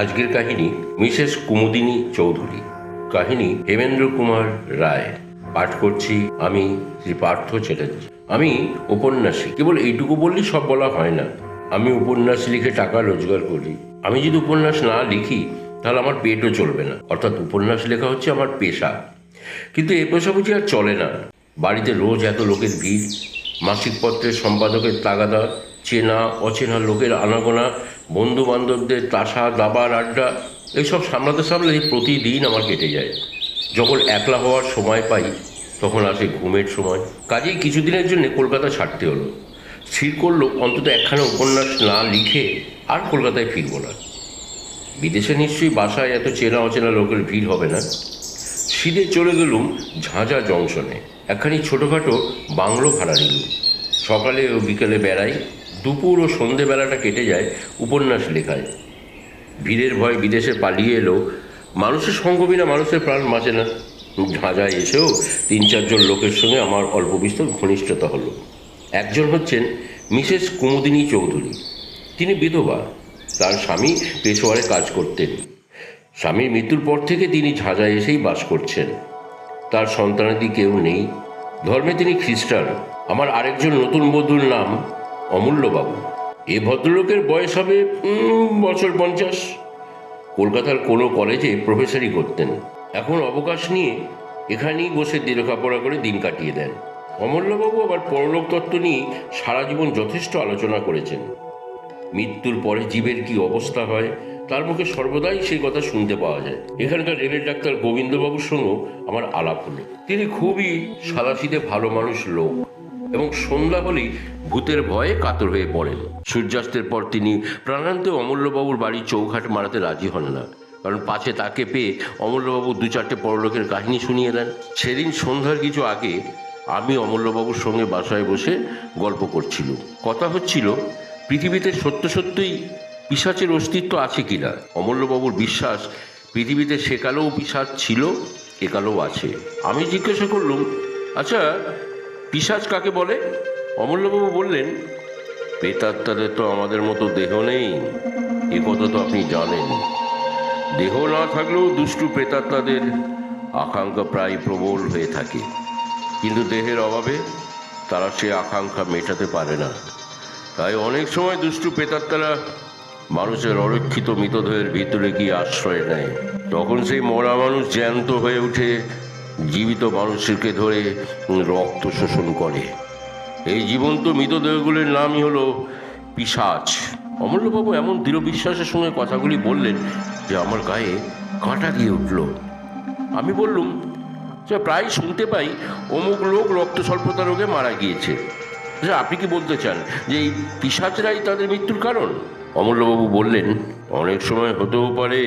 আজকের কাহিনী মিসেস কুমুদিনী চৌধুরী। কাহিনী হেমেন্দ্র কুমার রায়। পাঠ করছি আমি, শ্রী পার্থ চ্যাটার্জি। আমি উপন্যাসী। কেবল এইটুকু বললেই সব বলা হয় না। আমি উপন্যাস লিখে টাকা রোজগার করি। আমি যদি উপন্যাস না লিখি তাহলে আমার পেটও চলবে না। অর্থাৎ উপন্যাস লেখা হচ্ছে আমার পেশা। কিন্তু এই পেশা বুঝি আর চলে না। বাড়িতে রোজ এত লোকের ভিড়, মাসিক পত্রের সম্পাদকের তাগাদা, চেনা অচেনা লোকের আনাগোনা, বন্ধু বান্ধবদের তাসা দাবার আড্ডা, এইসব সামলাতে সামলে প্রতিদিন আমার কেটে যায়। যখন একলা হওয়ার সময় পাই তখন আসে ঘুমের সময়। কাজেই কিছুদিনের জন্য কলকাতা ছাড়তে হলো। স্থির করলো অন্তত একখানা উপন্যাস না লিখে আর কলকাতায় ফিরবো না। বিদেশে নিশ্চয়ই বাসায় এত চেনা অচেনা লোকের ভিড় হবে না। সিধে চলে গেলুম ঝাঁঝা জংশনে। একখানি ছোটোখাটো বাংলো ভাড়া নিলুম। সকালে ও বিকেলে বেড়াই, দুপুর ও সন্ধেবেলাটা কেটে যায় উপন্যাস লেখায়। ভিড়ের ভয় বিদেশে পালিয়ে এলেও মানুষের সঙ্গ বিনা মানুষের প্রাণ বাঁচে না। ঝাঁঝায় এসেও 3-4 জন লোকের সঙ্গে আমার অল্প বিস্তর ঘনিষ্ঠতা হলো। একজন হচ্ছেন মিসেস কুমুদিনী চৌধুরী। তিনি বিধবা। তার স্বামী পেশোয়ারে কাজ করতেন। স্বামীর মৃত্যুর পর থেকে তিনি ঝাঁঝায় এসেই বাস করছেন। তার সন্তানাদি কেউ নেই। ধর্মে তিনি খ্রিস্টান। আমার আরেকজন নতুন বধূর নাম অমূল্যবাবু। এ ভদ্রলোকের বয়স হবে বছর 50। কলকাতার কোনো কলেজে প্রফেসরি করতেন। এখন অবকাশ নিয়ে এখানেই বসে লেখাপড়া করে দিন কাটিয়ে দেন। অমূল্যবাবু আবার পরলোক তত্ত্ব নিয়ে সারা জীবন যথেষ্ট আলোচনা করেছেন। মৃত্যুর পরে জীবের কি অবস্থা হয় তার মুখে সর্বদাই সেই কথা শুনতে পাওয়া যায়। এখানকার রেলের ডাক্তার গোবিন্দবাবুর সঙ্গেও আমার আলাপ হলো। তিনি খুবই সাদাসিধে ভালো মানুষ লোক এবং সন্ধ্যা হলেই ভূতের ভয়ে কাতর হয়ে পড়েন। সূর্যাস্তের পর তিনি প্রাণান্তে অমূল্যবাবুর বাড়ির চৌঘাট মারাতে রাজি হন না, কারণ পাছে তাকে পেয়ে অমূল্যবাবু 2-4টে পরলোকের কাহিনী শুনিয়ে দেন। সেদিন সন্ধ্যার কিছু আগে আমি অমূল্যবাবুর সঙ্গে বাসায় বসে গল্প করছিল। কথা হচ্ছিল পৃথিবীতে সত্য সত্যই পিশাচের অস্তিত্ব আছে কিনা। অমূল্যবাবুর বিশ্বাস পৃথিবীতে সেকালেও পিশাচ ছিল, একালেও আছে। আমি জিজ্ঞাসা করলুম, আচ্ছা পিশাচ কাকে বলে? অমূল্যবাবু বললেন, প্রেতাত্মাদের তো আমাদের মতো দেহ নেই, এ কথা তো আপনি জানেন। দেহ না থাকলেও দুষ্টু প্রেতাত্মাদের আকাঙ্ক্ষা প্রায় প্রবল হয়ে থাকে, কিন্তু দেহের অভাবে তারা সে আকাঙ্ক্ষা মেটাতে পারে না। তাই অনেক সময় দুষ্টু প্রেতাত্মারা মানুষের অরক্ষিত মৃতদেহের ভিতরে গিয়ে আশ্রয় নেয়। তখন সেই মরা মানুষ জ্যান্ত হয়ে উঠে জীবিত মানুষকে ধরে রক্ত শোষণ করে। এই জীবন্ত মৃতদেহগুলির নামই হলো পিশাচ। অমূল্যবাবু এমন দৃঢ় বিশ্বাসের সঙ্গে কথাগুলি বললেন যে আমার গায়ে কাঁটা দিয়ে উঠল। আমি বললুম, যে প্রায় শুনতে পাই অমুক লোক রক্ত স্বল্পতা রোগে মারা গিয়েছে। আপনি কি বলতে চান যে এই পিশাচরাই তাদের মৃত্যুর কারণ? অমূল্যবাবু বললেন, অনেক সময় হতেও পারে,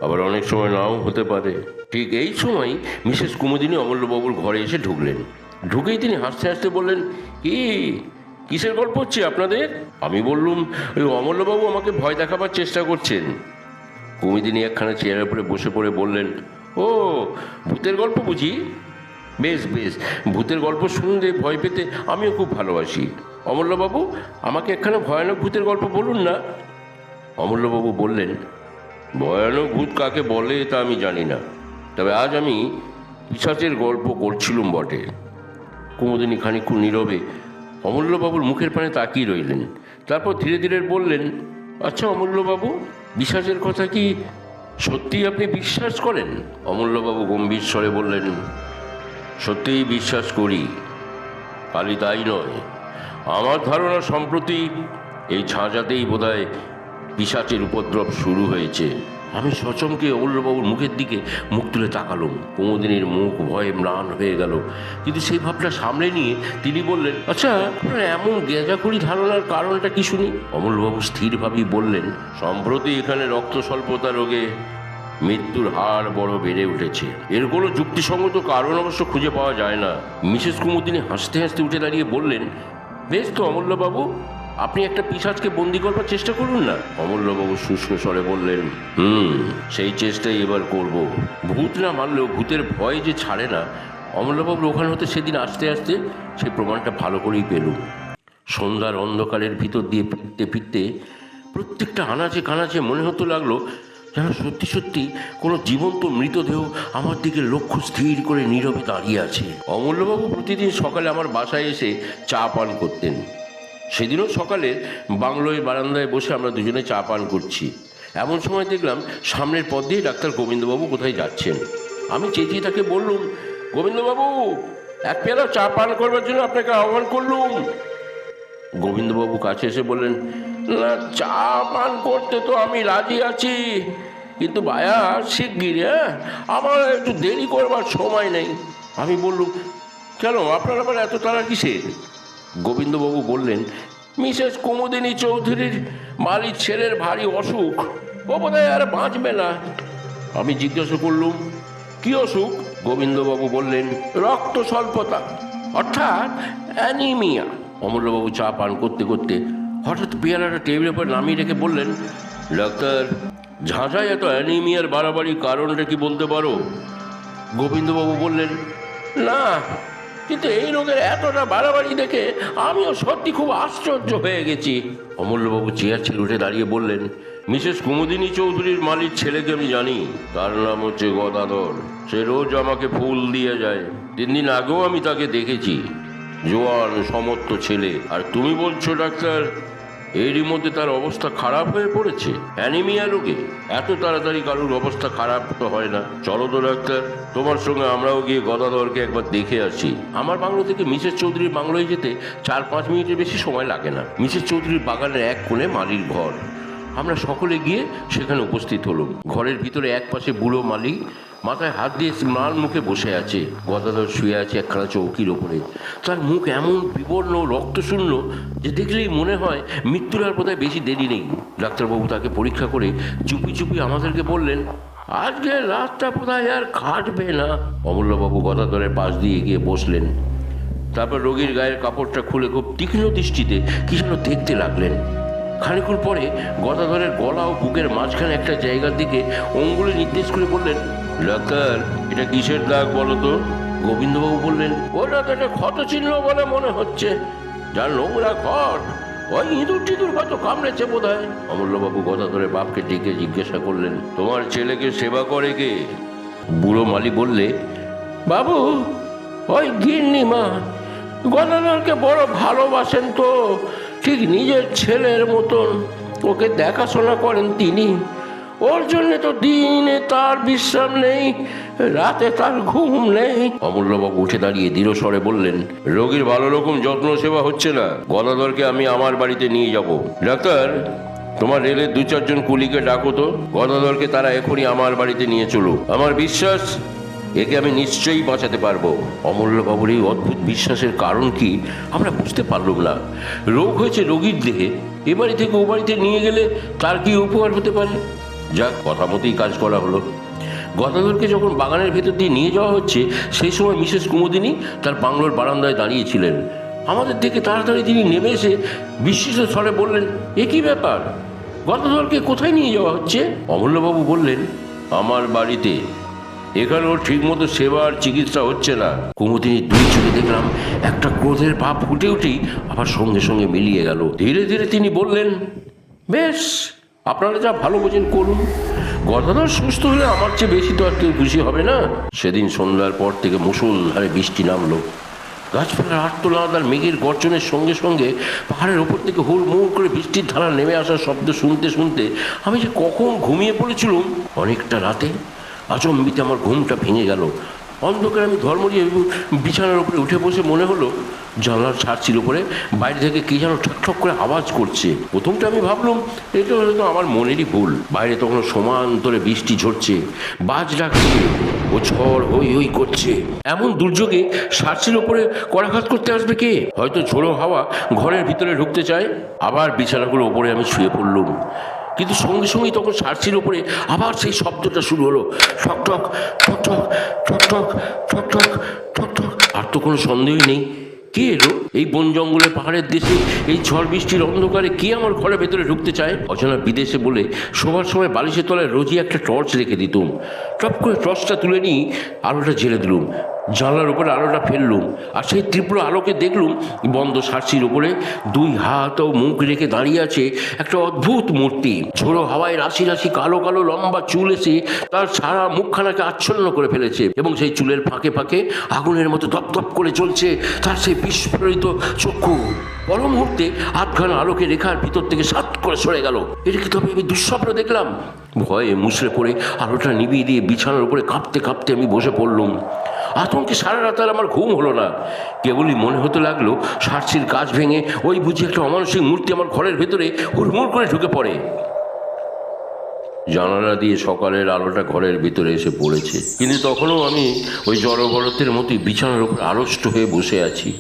আবার অনেক সময় নাও হতে পারে। ঠিক এই সময় মিসেস কুমুদিনী অমূল্যবাবুর ঘরে এসে ঢুকলেন। ঢুকেই তিনি হাসতে হাসতে বললেন, কিসের গল্প হচ্ছে আপনাদের? আমি বললুম, ওই অমূল্যবাবু আমাকে ভয় দেখাবার চেষ্টা করছেন। কুমুদিনী একখানা চেয়ারের উপরে বসে পড়ে বললেন, ও ভূতের গল্প বুঝি? বেশ বেশ, ভূতের গল্প শুনতে ভয় পেতে আমিও খুব ভালোবাসি। অমূল্যবাবু, আমাকে একখানা ভয়ানক ভূতের গল্প বলুন না। অমূল্যবাবু বললেন, ভয়ানক ভূত কাকে বলে তা আমি জানি না, তবে আজ আমি পিশাচের গল্প করছিলুম বটে। কুমুদিনী খানিকক্ষণ নীরবে অমূল্যবাবুর মুখের পানে তাকিয়ে রইলেন। তারপর ধীরে ধীরে বললেন, আচ্ছা অমূল্যবাবু, পিশাচের কথা কি সত্যিই আপনি বিশ্বাস করেন? অমূল্যবাবু গম্ভীর স্বরে বললেন, সত্যিই বিশ্বাস করি। খালি তাই নয়, আমার ধারণা সম্প্রতি এই ঝাঁঝাতেই বোধহয় পিশাচের উপদ্রব শুরু হয়েছে। আমি সচমকে অমূল্যবাবুর মুখের দিকে মুখ তুলে তাকালুম। কুমুদিনীর মুখ ভয়ে ম্লান হয়ে গেল, কিন্তু সেই ভাবটা সামলে নিয়ে তিনি বললেন, আচ্ছা এমন গেঁজাখুরি ধারণার কারণটা কি শুনি? অমূল্যবাবু স্থিরভাবেই বললেন, সম্প্রতি এখানে রক্ত স্বল্পতা রোগে মৃত্যুর হার বড় বেড়ে উঠেছে। এর কোনো যুক্তিসঙ্গত কারণ অবশ্য খুঁজে পাওয়া যায় না। মিসেস কুমুদিনী হাসতে হাসতে উঠে দাঁড়িয়ে বললেন, বেশ তো অমূল্যবাবু, আপনি একটা পিশাচকে বন্দি করবার চেষ্টা করুন না। অমূল্যবাবু শুষ্ক স্বরে বললেন, সেই চেষ্টাই এবার করব। ভূত না মানলেও ভূতের ভয় যে ছাড়ে না, অমূল্যবাবুর ওখান হতে সেদিন আসতে আসতে সেই প্রমাণটা ভালো করেই পেলুম। সন্ধ্যার অন্ধকারের ভিতর দিয়ে ফিরতে ফিরতে প্রত্যেকটা আনাচে কানাচে মনে হতে লাগলো যেন সত্যি সত্যি কোনো জীবন্ত মৃতদেহ আমার দিকে লক্ষ্য স্থির করে নীরবে দাঁড়িয়ে আছে। অমূল্যবাবু প্রতিদিন সকালে আমার বাসায় এসে চা পান করতেন। সেদিনও সকালে বাংলোয় বারান্দায় বসে আমরা দুজনে চা পান করছি। এমন সময় দেখলাম সামনের পথ দিয়ে ডাক্তার গোবিন্দবাবু কোথায় যাচ্ছেন। আমি চেঁচিয়ে তাকে বললুম, গোবিন্দবাবু, এক পেয়ালা চা পান করবার জন্য আপনাকে আহ্বান করলুম। গোবিন্দবাবু কাছে এসে বললেন, না, চা পান করতে তো আমি রাজি আছি, কিন্তু ভায়া শিগগির, আমার একটু দেরি করবার সময় নেই। আমি বললুম, কেন, আপনার আবার এত তাড়া কিসের? গোবিন্দবাবু বললেন, মিসেস কুমুদিনী চৌধুরীর মালির ছেলের ভারী অসুখ, ও বোধহয় আর বাঁচবে না। আমি জিজ্ঞাসা করলুম, কি অসুখ? গোবিন্দবাবু বললেন, রক্ত স্বল্পতা, অর্থাৎ অ্যানিমিয়া। অমূল্যবাবু চা পান করতে করতে হঠাৎ পেয়ালাটা টেবিলের উপর নামিয়ে রেখে বললেন, ডাক্তার, ঝাঁঝায় এত অ্যানিমিয়ার বাড়াবাড়ি কারণটা কি বলতে পারো? গোবিন্দবাবু বললেন, না, কিন্তু এই রোগের এতটা বাড়াবাড়ি দেখে আমিও সত্যি খুব আশ্চর্য হয়ে গেছি। অমূল্যবাবু চেয়ার ছেড়ে উঠে দাঁড়িয়ে বললেন, মিসেস কুমুদিনী চৌধুরীর মালির ছেলেকে আমি জানি, তার নাম হচ্ছে গদাধর। সে রোজ আমাকে ফুল দিয়ে যায়। 3 দিন আগেও আমি তাকে দেখেছি। জোয়ান সমর্থ ছেলে। আর তুমি বলছো ডাক্তার এরই মধ্যে তার অবস্থা খারাপ হয়ে পড়েছে অ্যানিমিয়া রোগে? এত তাড়াতাড়ি কারোর অবস্থা খারাপ তো হয় না। চলো তো ডাক্তার, তোমার সঙ্গে আমরাও গিয়ে গদাধরকে একবার দেখে আসি। আমার বাংলো থেকে মিসেস চৌধুরীর বাংলোয় যেতে 4-5 মিনিটের বেশি সময় লাগে না। মিসেস চৌধুরীর বাগানের এক কোণে মালির ঘর। আমরা সকলে গিয়ে সেখানে উপস্থিত হলাম। ঘরের ভিতরে এক পাশে বুড়ো মালি মাথায় হাত দিয়ে ম্লান মুখে বসে আছে। গদাধর শুয়ে আছে একখানা চৌকির ওপরে। তার মুখ এমন বিবর্ণ রক্তশূন্য যে দেখলেই মনে হয় মৃত্যুর আর বোধহয় বেশি দেরি নেই। ডাক্তারবাবু তাকে পরীক্ষা করে চুপি চুপি আমাদেরকে বললেন, আজকে রাতটা বোধহয় আর কাটবে না। অমূল্যবাবু গদাধরের পাশ দিয়ে গিয়ে বসলেন। তারপর রোগীর গায়ের কাপড়টা খুলে খুব তীক্ষ্ণ দৃষ্টিতে কি যেন দেখতে লাগলেন। খানিকক্ষণ পরে গদাধরের গলা ও বুকের মাঝখানে একটা জায়গার দিকে অঙ্গুলি নির্দেশ করে বললেন, ডাক্তার, এটা কিসের দাগ বলো তো? গোবিন্দবাবু বললেন, ওটা তো একটা ক্ষত চিহ্ন বলে মনে হচ্ছে। যার নোংরা ঘট, ওই ইঁদুর টিঁদুর হয়তো কামড়েছে বোধ হয়। অমূল্যবাবু গদাধরের বাপকে ডেকে জিজ্ঞাসা করলেন, তোমার ছেলেকে সেবা করে কে? বুড়ো মালি বললে, বাবু, ওই গিন্নি মা। গদাধরকে বড় ভালোবাসেন তো, ঠিক নিজের ছেলের মতন ওকে দেখাশোনা করেন তিনি। ওর জন্য তো দিনে তার বিশ্রাম নেই, রাতে তার ঘুম নেই। অমূল্যবাবু উঠে দাঁড়িয়ে দৃঢ় স্বরে বললেন, রোগীর ভালো রকম যত্ন সেবা হচ্ছে না। গদাধরকে আমি আমার বাড়িতে নিয়ে যাব। ডাক্তার, তোমার রেলের 2-4 জন কুলিকে ডাকো তো। গদাধরকে তারা এখনই আমার বাড়িতে নিয়ে চলো। আমার বিশ্বাস একে আমি নিশ্চয়ই বাঁচাতে পারবো। অমূল্যবাবুর এই অদ্ভুত বিশ্বাসের কারণ কি আমরা বুঝতে পারলাম না। রোগ হয়েছে রোগীর দেহে, এ বাড়ি থেকে ও বাড়িতে নিয়ে গেলে তার কি উপকার হতে পারে? যাক, কথা মতোই কাজ করা হলো। গদাধরকে যখন বাগানের ভেতর দিয়ে নিয়ে যাওয়া হচ্ছে, সেই সময় মিসেস কুমুদিনী তার বাংলোর বারান্দায় দাঁড়িয়েছিলেন। আমাদের দেখে তাড়াতাড়ি তিনি নেমে এসে বিস্মিত স্বরে বললেন, এ কি ব্যাপার? গদাধরকে কোথায় নিয়ে যাওয়া হচ্ছে? অমূল্যবাবু বললেন, আমার বাড়িতে। এখানেও ঠিক মতো সেবা আর চিকিৎসা হচ্ছে না। কুমুদিনীর 2 চোখে দেখলাম একটা ক্রোধের ভাব ফুটে উঠেই আবার সঙ্গে সঙ্গে মিলিয়ে গেল। ধীরে ধীরে তিনি বললেন, বেশ, আপনারা যা ভালো বোঝেন করুন। গদাধর সুস্থ হলে আমার চেয়ে বেশি তো আর কেউ খুশি হবে না। সেদিন সন্ধ্যার পর থেকে মুষলধারে বৃষ্টি নামলো। গাছপালার আর্তনাদ আর মেঘের গর্জনের সঙ্গে সঙ্গে পাহাড়ের ওপর থেকে হুড়মুড় করে বৃষ্টির ধারা নেমে আসার শব্দ শুনতে শুনতে আমি যে কখন ঘুমিয়ে পড়েছিলাম। অনেকটা রাতে আচম্বিতে আমার ঘুমটা ভেঙে গেল। অন্ধকারে আমি ধর্মরিয়ে বিছানার উপরে উঠে বসে মনে হলো জানলার ছাড়ছিল উপরে বাইরে থেকে কে যেন ঠকঠক করে আওয়াজ করছে। প্রথমটা আমি ভাবলাম এটা হয়তো আমার মনেরই ভুল। বাইরে তখন সমান্তরে বৃষ্টি ঝরছে, বাজ ডাকছে ও ঝড় হই হই করছে। এমন দুর্যোগে সার্চির ওপরে করাঘাত করতে আসবে কে? হয়তো ঝোড়ো হাওয়া ঘরের ভিতরে ঢুকতে চায়। আবার বিছানাগুলো ওপরে আমি শুয়ে পড়লুম। কিন্তু সঙ্গে সঙ্গেই তখন সার্চির ওপরে আবার সেই শব্দটা শুরু হলো, ঠকঠক ঠকঠক ঠকঠক ঠকঠক ঠকঠক। আর তো কোনো সন্দেহই নেই, কে এলো? এই বন জঙ্গলের পাহাড়ের দেশে এই ঝড় বৃষ্টির অন্ধকারে কে আমার ঘরের ভেতরে ঢুকতে চায়? অজানা বিদেশে বলে শোবার সময় বালিশের তলায় রোজই একটা টর্চ রেখে দিতুম। টপ করে টর্চটা তুলে নিয়ে আলোটা জেলে দিলুম। জানলার উপরে আলোটা ফেললুম, আর সেই তীব্র আলোকে দেখলুম বন্ধ সার্সির উপরে দুই হাত ও মুখ রেখে দাঁড়িয়ে আছে একটা অদ্ভুত মূর্তি। ঝোড়ো হাওয়ায় রাশি রাশি কালো কালো লম্বা চুল এসে তার সারা মুখখানাকে আচ্ছন্ন করে ফেলেছে, এবং সেই চুলের ফাঁকে ফাঁকে আগুনের মতো দপদপ করে জ্বলছে তার সেই বিস্ফোরিত চক্ষু। পর মুহূর্তে আধখানা আলোকে রেখার ভিতর থেকে সাত করে সরে গেল। এটা কি তবে আমি দুঃস্বপ্ন দেখলাম? ভয়ে মুছড়ে পড়ে আলোটা নিভিয়ে দিয়ে বিছানার উপরে কাঁপতে কাঁপতে আমি বসে পড়লুম। আতঙ্কে সারা রাত আর আমার ঘুম হলো না। কেবলই মনে হতে লাগলো সার্সির কাজ ভেঙে ওই বুঝি একটা অমানসিক মূর্তি আমার ঘরের ভেতরে হুড়মুড় করে ঢুকে পড়ে। জানালা দিয়ে সকালের আলোটা ঘরের ভিতরে এসে পড়েছে, কিন্তু তখনও আমি ওই জড়বরতের মতোই বিছানার উপর আড়ষ্ট হয়ে বসে আছি।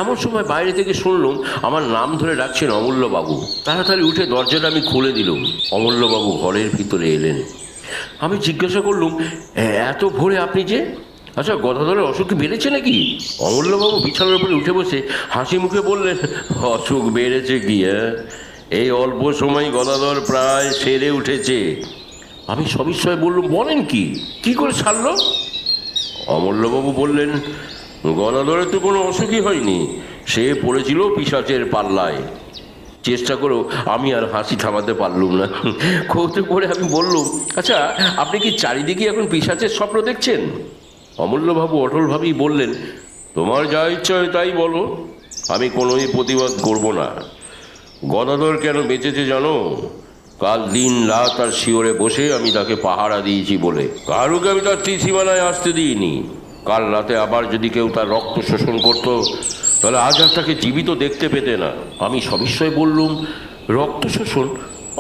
এমন সময় বাইরে থেকে শুনলাম আমার নাম ধরে ডাকছেন অমূল্যবাবু। তাড়াতাড়ি উঠে দরজাটা আমি খুলে দিলুম। অমূল্যবাবু ঘরের ভিতরে এলেন। আমি জিজ্ঞাসা করলুম, এত ভোরে আপনি যে? আচ্ছা, গদাধরের অসুখ কি বেড়েছে নাকি? অমূল্যবাবু বিছানার উপরে উঠে বসে হাসি মুখে বললেন, অসুখ বেড়েছে কি? এই অল্প সময় গদাধর প্রায় সেরে উঠেছে। আমি সবিস্ময়ে বললুম, বলেন কি? কি করে ছাড়ল? অমূল্যবাবু বললেন, গদাধরের তো কোনো অসুখই হয়নি, সে পড়েছিল পিশাচের পাল্লায়। চেষ্টা করেও আমি আর হাসি থামাতে পারলুম না। কৌতুক করে আমি বললুম, আচ্ছা, আপনি কি চারিদিকে এখন পিশাচের স্বপ্ন দেখছেন? অমূল্যবাবু অটলভাবেই বললেন, তোমার যা ইচ্ছা হয় তাই বলো, আমি কোনোই প্রতিবাদ করব না। গদাধর কেন বেঁচেছে জানো? কাল দিন রাত তার শিওরে বসে আমি তাকে পাহারা দিয়েছি বলে কারুকে আমি তার ত্রিসীমানায় আসতে দিইনি। কাল রাতে আবার যদি কেউ তার রক্ত শোষণ করত, তাহলে আজ আর তাকে জীবিত দেখতে পেতে না। আমি সবিস্ময়ে বললুম, রক্ত শোষণ?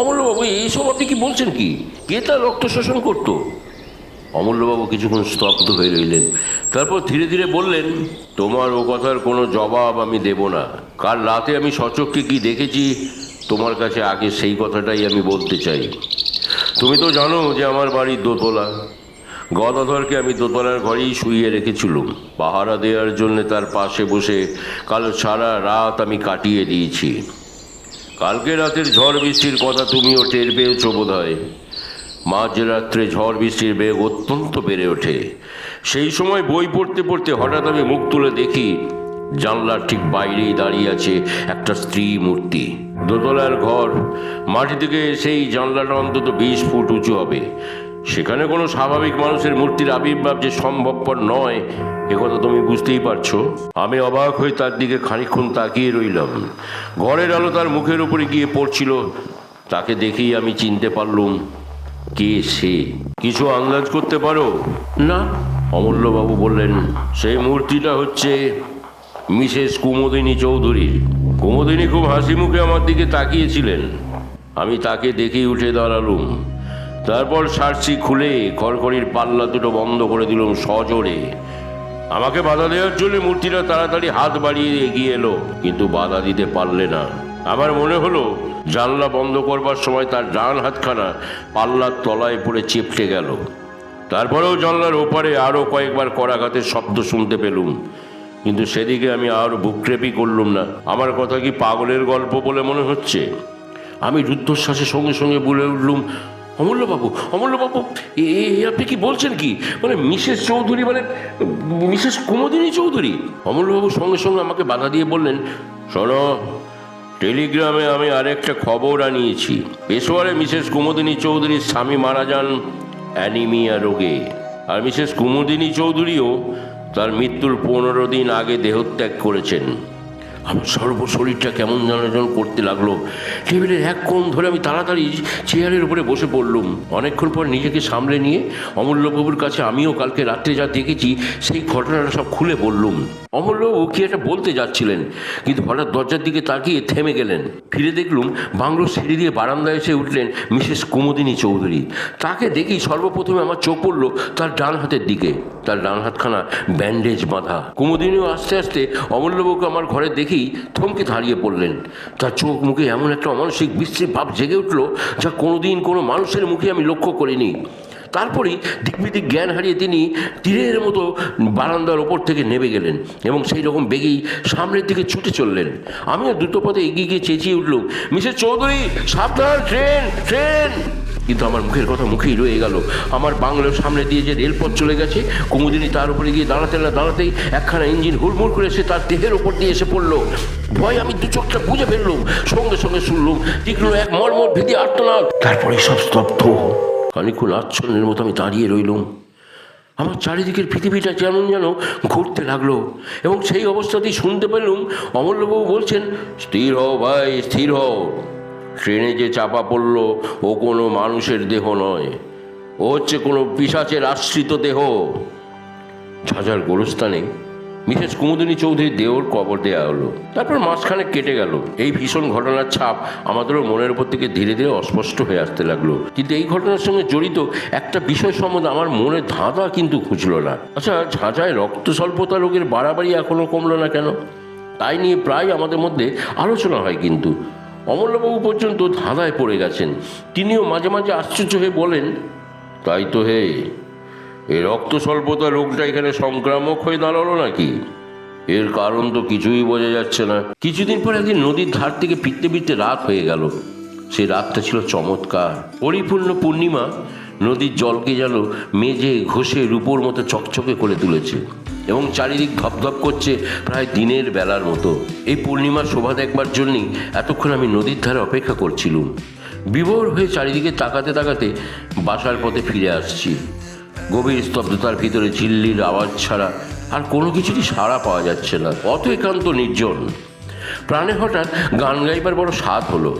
অমূল্যবাবু, এইসব আপনি কি বলছেন? কি কে তার রক্ত শোষণ করতো? অমূল্যবাবু কিছুক্ষণ স্তব্ধ হয়ে রইলেন, তারপর ধীরে ধীরে বললেন, তোমার ও কথার কোনো জবাব আমি দেব না। কাল রাতে আমি সচক্ষে কি দেখেছি তোমার কাছে আগে সেই কথাটাই আমি বলতে চাই। তুমি তো জানো যে আমার বাড়ি দোতলা। গদাধরকে আমি দোতলার ঘরেই শুইয়ে রেখেছিলুম। পাহারা দেওয়ার জন্য তার পাশে বসে কাল সারা রাত আমি কাটিয়ে দিয়েছি। কালকে রাতের ঝড় বৃষ্টির কথা তুমিও টের পেয়েছ বোধ হয়। মাঝরাত্রে ঝড় বৃষ্টির বেগ অত্যন্ত বেড়ে ওঠে। সেই সময় বই পড়তে পড়তে হঠাৎ আমি মুখ তুলে দেখি জানলার ঠিক বাইরেই দাঁড়িয়ে আছে একটা স্ত্রী মূর্তি। দোতলার ঘর, মাটি থেকে সেই জানলাটা অন্তত 20 ফুট উঁচু হবে। সেখানে কোনো স্বাভাবিক মানুষের মূর্তির আবির্ভাব যে সম্ভবপর নয়, একথা তুমি বুঝতেই পারছো। আমি অবাক হয়ে তার দিকে খানিকক্ষণ তাকিয়ে রইলাম। ঘরের আলো তার মুখের উপরে গিয়ে পড়ছিল। তাকে দেখেই আমি চিনতে পারলুম কে সে। কিছু আন্দাজ করতে পারো? না, অমূল্যবাবু বললেন, সেই মূর্তিটা হচ্ছে মিসেস কুমুদিনী চৌধুরীর। কুমুদিনী খুব হাসি মুখে আমার দিকে তাকিয়েছিলেন। আমি তাকে দেখেই উঠে দাঁড়ালুম। তারপর সার্সি খুলে খড়খড়ির পাল্লা দুটো বন্ধ করে দিলুম সজোরে। আমাকে বাধা দেওয়ার জন্য মূর্তিটা তাড়াতাড়ি হাত বাড়িয়ে এগিয়ে এলো, কিন্তু বাধা দিতে পারলে না। আমার মনে হলো জানলা বন্ধ করবার সময় তার ডান হাতখানা পাল্লার তলায় পড়ে চেপটে গেল। তারপরেও জানলার ওপারে আরও কয়েকবার করাঘাতের শব্দ শুনতে পেলুম, কিন্তু সেদিকে আমি আর বুকরেপি করলুম না। আমার কথা কি পাগলের গল্প বলে মনে হচ্ছে? আমি রুদ্ধশ্বাসের সঙ্গে সঙ্গে বলে উঠলুম, অমূল্যবাবু, অমূল্যবাবু, আপনি কি বলছেন? কি মানে মিসেস চৌধুরী, মানে মিসেস কুমুদিনী চৌধুরী? অমূল্যবাবু সঙ্গে সঙ্গে আমাকে বাধা দিয়ে বললেন, শোনো, টেলিগ্রামে আমি আরেকটা খবর আনিয়েছি। পেশোয়ারে মিসেস কুমুদিনী চৌধুরীর স্বামী মারা যান অ্যানিমিয়া রোগে, আর মিসেস কুমুদিনী চৌধুরীও তার মৃত্যুর 15 দিন আগে দেহত্যাগ করেছেন। আমার সর্বশরীরটা কেমন যেন করতে লাগলো। টেবিলের এক কোণ ধরে আমি তাড়াতাড়ি চেয়ারের উপরে বসে পড়লুম। অনেকক্ষণ পর নিজেকে সামলে নিয়ে অমূল্যবাবুর কাছে আমিও কালকে রাত্রে যা দেখেছি সেই ঘটনাটা সব খুলে বললুম। অমূল্যবাবু কি একটা বলতে যাচ্ছিলেন, কিন্তু হঠাৎ দরজার দিকে তাকিয়ে থেমে গেলেন। ফিরে দেখলুম বাংলোর সিঁড়ি দিয়ে বারান্দায় এসে উঠলেন মিসেস কুমুদিনী চৌধুরী। তাকে দেখেই সর্বপ্রথমে আমার চোখ পড়ল তার ডান হাতের দিকে। তার ডান হাতখানা ব্যান্ডেজ বাঁধা। কুমুদিনীও আস্তে আস্তে অমূল্যবাবুকে আমার ঘরে দেখেই থমকে দাঁড়িয়ে পড়লেন। তার চোখ মুখে এমন একটা অমানসিক বিশ্রী ভাব জেগে উঠল, যা কোনোদিন কোনো মানুষের মুখে আমি লক্ষ্য করিনি। তারপরেই দিকবিদিক জ্ঞান হারিয়ে তিনি তীরের মতো বারান্দার ওপর থেকে নেমে গেলেন এবং সেই রকম বেগেই সামনের দিকে ছুটে চললেন। আমিও দ্রুত পথে এগিয়ে গিয়ে চেঁচিয়ে উঠলুম, মিসেস চৌধুরী, সাবধান, ট্রেন, ট্রেন! কিন্তু আমার মুখের কথা মুখেই রয়ে গেল। আমার বাংলোর সামনে দিয়ে যে রেলপথ চলে গেছে, কুমুদিনী তার উপরে গিয়ে দাঁড়াতেই একখানা ইঞ্জিন হুড়মুড় করে এসে তার দেহের ওপর দিয়ে এসে পড়লো। ভয় আমি দু চোখটা বুঝে ফেললুম। সঙ্গে সঙ্গে শুনলুম টিকলো এক মর্মর ভীতি আর্তনাদ। তারপরে সব স্তব্ধ। খানিকক্ষণ আচ্ছন্নের মতো আমি দাঁড়িয়ে রইলুম। আমার চারিদিকের পৃথিবীটা যেন ঘুরতে লাগলো, এবং সেই অবস্থাতেই শুনতে পেলুম অমূল্যবাবু বলছেন, স্থির হও ভাই, স্থির হও। ট্রেনে যে চাপা পড়লো ও কোনো মানুষের দেহ নয়, ও হচ্ছে কোনো পিশাচের আশ্রিত দেহ। ঝাঁঝার গোরস্থানে মিসেস কুমুদিনী চৌধুরীর দেহর কবর দেওয়া হলো। তারপর মাসখানেক কেটে গেল। এই ভীষণ ঘটনার ছাপ আমাদেরও মনের উপর থেকে ধীরে ধীরে অস্পষ্ট হয়ে আসতে লাগলো। কিন্তু এই ঘটনার সঙ্গে জড়িত একটা বিষয় সম্বন্ধে আমার মনের ধাঁধা কিন্তু খুঁজল না। আচ্ছা, ঝাঁঝায় রক্ত স্বল্পতা রোগের বাড়াবাড়ি এখনো কমলো না কেন? তাই নিয়ে প্রায় আমাদের মধ্যে আলোচনা হয়, কিন্তু অমূল্যবাবু পর্যন্ত ধাঁধায় পড়ে গেছেন। তিনিও মাঝে মাঝে আশ্চর্য হয়ে বলেন, তাই তো হে, এই রক্ত স্বল্পতা রোগটা এখানে সংক্রামক হয়ে দাঁড়ালো নাকি? এর কারণ তো কিছুই বোঝা যাচ্ছে না। কিছুদিন পর একদিন নদীর ধার থেকে ফিরতে ফিরতে রাত হয়ে গেল। সেই রাতটা ছিল চমৎকার। পরিপূর্ণ পূর্ণিমা নদীর জলকে যেন মেজে ঘষে রূপোর মতো চকচকে করে তুলেছে, এবং চারিদিক ধপধপ করছে প্রায় দিনের বেলার মতো। এই পূর্ণিমার শোভা দেখবার জন্যই এতক্ষণ আমি নদীর ধারে অপেক্ষা করছিলুম। বিভোর হয়ে চারিদিকে তাকাতে তাকাতে বাসার পথে ফিরে আসছি। গভীর স্তব্ধতার ভিতরে ঝিল্লির আওয়াজ ছাড়া আর কোনো কিছুরই সাড়া পাওয়া যাচ্ছে না। অত একান্ত নির্জন। প্রাণে হঠাৎ গান গাইবার বড় স্বাদ হলো।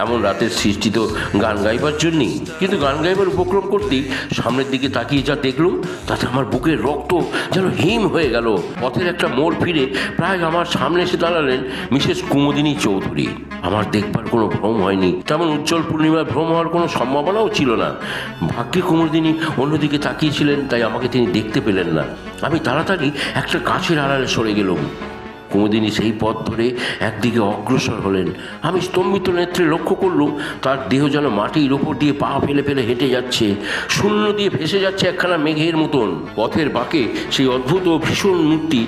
এমন রাতের সৃষ্টি তো গান গাইবার জন্যই। কিন্তু গান গাইবার উপক্রম করতেই সামনের দিকে তাকিয়ে যা দেখলুম, তাতে আমার বুকের রক্ত যেন হিম হয়ে গেল। পথের একটা মোড় ফিরে প্রায় আমার সামনে এসে দাঁড়ালেন মিসেস কুমুদিনী চৌধুরী। আমার দেখবার কোনো ভ্রম হয়নি, তেমন উজ্জ্বল পূর্ণিমার ভ্রম হওয়ার কোনো সম্ভাবনাও ছিল না। ভাগ্যে কুমুদিনী অন্যদিকে তাকিয়েছিলেন, তাই আমাকে তিনি দেখতে পেলেন না। আমি তাড়াতাড়ি একটা গাছের আড়ালে সরে গেলাম। কুমুদিনী সেই পথ ধরে একদিকে অগ্রসর হলেন। আমি স্তম্ভিত নেত্রে লক্ষ্য করলুম তার দেহ যেন মাটির ওপর দিয়ে পা ফেলে ফেলে হেঁটে যাচ্ছে, শূন্য দিয়ে ভেসে যাচ্ছে একখানা মেঘের মতন। পথের বাঁকে সেই অদ্ভুত ও ভীষণ মূর্তি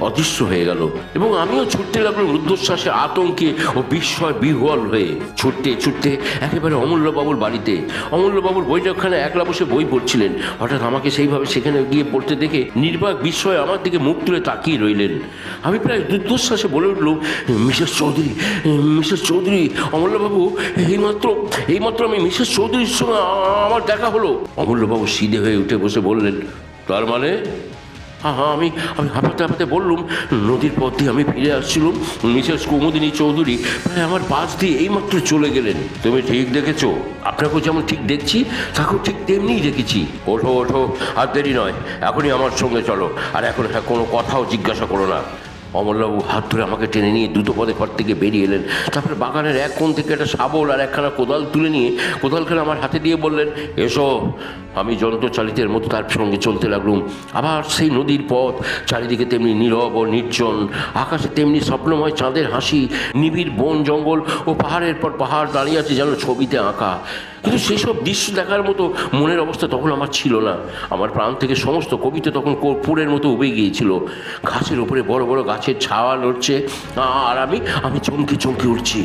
অদৃশ্য হয়ে গেল, এবং আমিও ছুটতে লাগলাম রুদ্ধশ্বাসে, আতঙ্কে ও বিস্ময় বিহ্বল হয়ে। ছুটতে একেবারে অমূল্যবাবুর বাড়িতে। অমূল্যবাবুর বৈঠকখানে একলা বসে বই পড়ছিলেন। হঠাৎ আমাকে সেইভাবে সেখানে গিয়ে পড়তে দেখে নির্বাক বিস্ময়ে আমার দিকে মুখ তুলে তাকিয়ে রইলেন। আমি প্রায় রুদ্ধশ্বাসে বলে উঠলুম, মিসেস চৌধুরী, অমূল্যবাবু, এইমাত্র আমি মিসেস চৌধুরীর সঙ্গে আমার দেখা হলো। অমূল্যবাবু সিধে হয়ে উঠে বসে বললেন, তার মানে? আমি হাঁপাতে বললুম, নদীর পথ দিয়ে আমি ফিরে আসছিলাম। মিসেস কুমুদিনী চৌধুরী প্রায় আমার পাশ দিয়ে এইমাত্র চলে গেলেন। তুমি ঠিক দেখেছো? আপনাকেও যেমন ঠিক দেখছি, তাকেও ঠিক তেমনিই দেখেছি। ওঠো, আর দেরি নয়, এখনই আমার সঙ্গে চলো। আর এখন কোনো কথাও জিজ্ঞাসা করো না। অমূল্যবাবু হাত ধরে আমাকে টেনে নিয়ে দ্রুত পদে ঘর থেকে বেরিয়ে এলেন। তারপরে বাগানের এক কোণ থেকে একটা শাবল আর একখানা কোদাল তুলে নিয়ে কোদালখানা আমার হাতে দিয়ে বললেন, এসো। আমি যন্ত্রচালিতের মতো তার সঙ্গে চলতে লাগলুম। আবার সেই নদীর পথ, চারিদিকে তেমনি নীরব ও নির্জন, আকাশে তেমনি স্বপ্নময় চাঁদের হাসি, নিবিড় বন জঙ্গল ও পাহাড়ের পর পাহাড় দাঁড়িয়ে আছে যেন ছবিতে আঁকা। কিন্তু সেসব দৃশ্য দেখার মতো মনের অবস্থা তখন আমার ছিল না। আমার প্রাণ থেকে সমস্ত কবিতা তখন কর্পূরের মতো উবে গিয়েছিল। ঘাসের উপরে বড় বড় গাছের ছাওয়া নড়ছে, আর আমি চমকে উঠছি।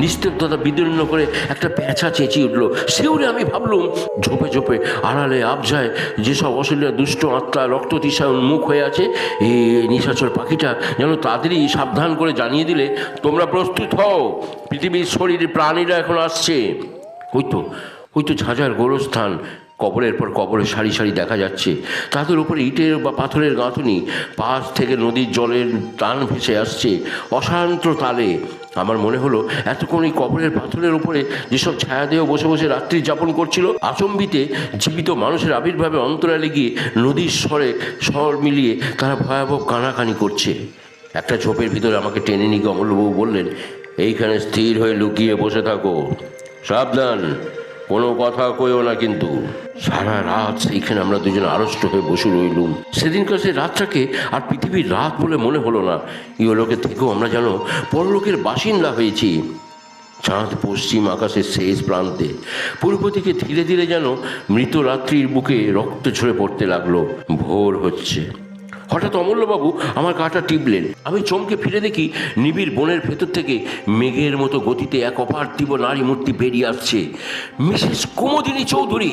নিস্তব্ধতা বিদীর্ণ করে একটা পেঁচা চেঁচিয়ে উঠল। শিউরে আমি ভাবলুম, ঝোপে আড়ালে আবঝায় যেসব অশলীল দুষ্ট আত্মা রক্ততৃষায় উন্মুখ হয়ে আছে, এই নিশাচর পাখিটা যেন তাদেরই সাবধান করে জানিয়ে দিলে, তোমরা প্রস্তুত হও, পৃথিবীর শরীর প্রাণীরা এখন আসছে। হয়তো ঝাঁঝার গোরস্থান, কবরের পর কবরের সারি সারি দেখা যাচ্ছে। তাদের উপরে ইটের বা পাথরের গাঁথুনি, পাশ থেকে নদীর জলের টান ভেসে আসছে অশান্ত তালে। আমার মনে হলো এতক্ষণ এই কবরের পাথরের উপরে যেসব ছায়াদেহ বসে বসে রাত্রি যাপন করছিল, আচম্বিতে জীবিত মানুষের আবির্ভাবে অন্তরালে গিয়ে নদীর স্বর মিলিয়ে তারা ভয়াবহ কানাকানি করছে। একটা ঝোপের ভিতরে আমাকে টেনে নিয়ে অমূল্যবাবু বললেন, এইখানে স্থির হয়ে লুকিয়ে বসে থাকো, সাবধান, কোনো কথা কইও না কিন্তু। সারা রাত সেইখানে আমরা দুজন আড়ষ্ট হয়ে বসে রইলুম। সেদিনকার সেই রাতটাকে আর পৃথিবীর রাত বলে মনে হলো না। ইহলোকে থেকেও আমরা যেন পরলোকের বাসিন্দা হয়েছি। চাঁদ পশ্চিম আকাশের শেষ প্রান্তে, পূর্ব দিকে ধীরে ধীরে যেন মৃত রাত্রির বুকে রক্ত ঝরে পড়তে লাগলো। ভোর হচ্ছে, হঠাৎ অমূল্যবাবু আমার গাটা টিপলেন। আমি চমকে ফিরে দেখি নিবিড় বনের ভেতর থেকে মেঘের মতো গতিতে এক অপার্থিব নারী মূর্তি বেরিয়ে আসছে, মিসেস কুমুদিনী চৌধুরী।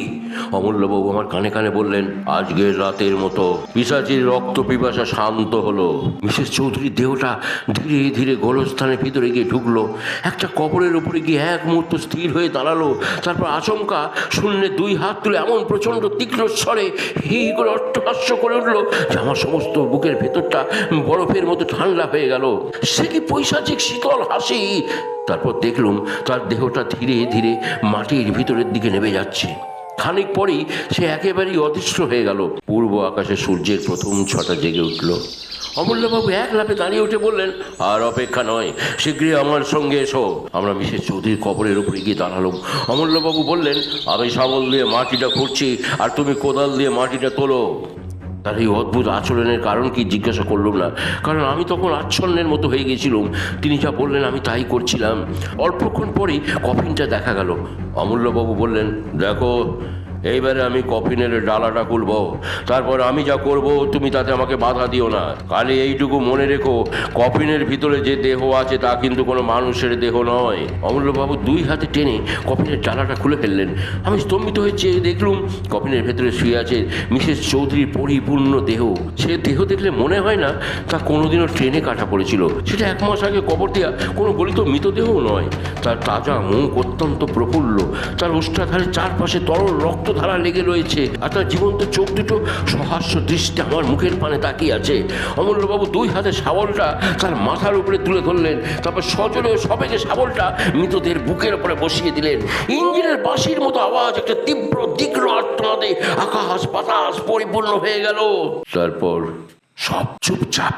অমূল্যবাবু আমার কানে কানে বললেন, আজকের রাতের মতো পিশাচের রক্ত পিপাসা শান্ত হলো। মিসেস চৌধুরীর দেহটা ধীরে ধীরে গোলস্থানের ভিতরে গিয়ে ঢুকলো, একটা কবরের উপরে গিয়ে এক মুহূর্ত স্থির হয়ে দাঁড়ালো, তারপর আচমকা শূন্যে দুই হাত তুলে এমন প্রচণ্ড তীক্ষ্ণ স্বরে হি করে অট্টহাস্য করে উঠলো যে আমার সমস্ত বুকের ভেতরটা বরফের মতো ঠান্ডা হয়ে গেল। সে কি পৈশাচিক শীতল হাসি! তারপর দেখলুম তার দেহটা ধীরে ধীরে মাটির ভিতরের দিকে নেমে যাচ্ছে। খানিক পরেই সে একেবারেই অদৃশ্য হয়ে গেল। পূর্ব আকাশে সূর্যের প্রথম ছটা জেগে উঠল। অমূল্যবাবু এক লাফে দাঁড়িয়ে উঠে বললেন, আর অপেক্ষা নয়, শীঘ্রই আমার সঙ্গে এসো। আমরা মিসেস চৌধুরীর কবরের উপরে গিয়ে দাঁড়ালাম। অমূল্যবাবু বললেন, আমি শাবল দিয়ে মাটিটা খুঁড়ছি আর তুমি কোদাল দিয়ে মাটিটা তোলো। তার এই অদ্ভুত আচরণের কারণ কি জিজ্ঞাসা করলাম না, কারণ আমি তখন আচ্ছন্নের মতো হয়ে গেছিলাম। তিনি যা বললেন আমি তাই করছিলাম। অল্পক্ষণ পরেই কফিনটা দেখা গেল। অমূল্যবাবু বললেন, দেখো, এইবারে আমি কফিনের ডালাটা খুলব, তারপর আমি যা করব তুমি তাতে আমাকে বাধা দিও না। খালি এইটুকু মনে রেখো, কফিনের ভিতরে যে দেহ আছে তা কিন্তু কোনো মানুষের দেহ নয়। অমূল্যবাবু দুই হাতে টেনে কফিনের ডালাটা খুলে ফেললেন। আমি স্তম্ভিত হয়ে চেয়ে দেখলুম কফিনের ভেতরে শুয়ে আছে মিসেস চৌধুরীর পরিপূর্ণ দেহ। সে দেহ দেখলে মনে হয় না তা কোনোদিনও ট্রেনে কাটা পড়েছিল। সেটা 1 মাস আগে কবর দেওয়া কোনো গলিত মৃতদেহও নয়। তার তাজা মুখ অত্যন্ত প্রফুল্ল, তার ওষ্ঠাধারের চারপাশে তরল রক্তধারা লেগে রয়েছে, আর তার জীবন্ত চোখ দুটো সহাস্য দৃষ্টি আমার মুখের পানে তাকিয়ে আছে। অমূল্যবাবু দুই হাতে শাবলটা তার মাথার উপরে তুলে ধরলেন, তারপর সজোরে সবেগে শাবলটা মৃতদের বুকের উপরে বসিয়ে দিলেন। ইঞ্জিনের বাঁশির মতো আওয়াজ, একটা তীব্র তীক্ষ্ণ আর্তনাদে আকাশ বাতাস পরিপূর্ণ হয়ে গেল। তারপর সব চুপচাপ।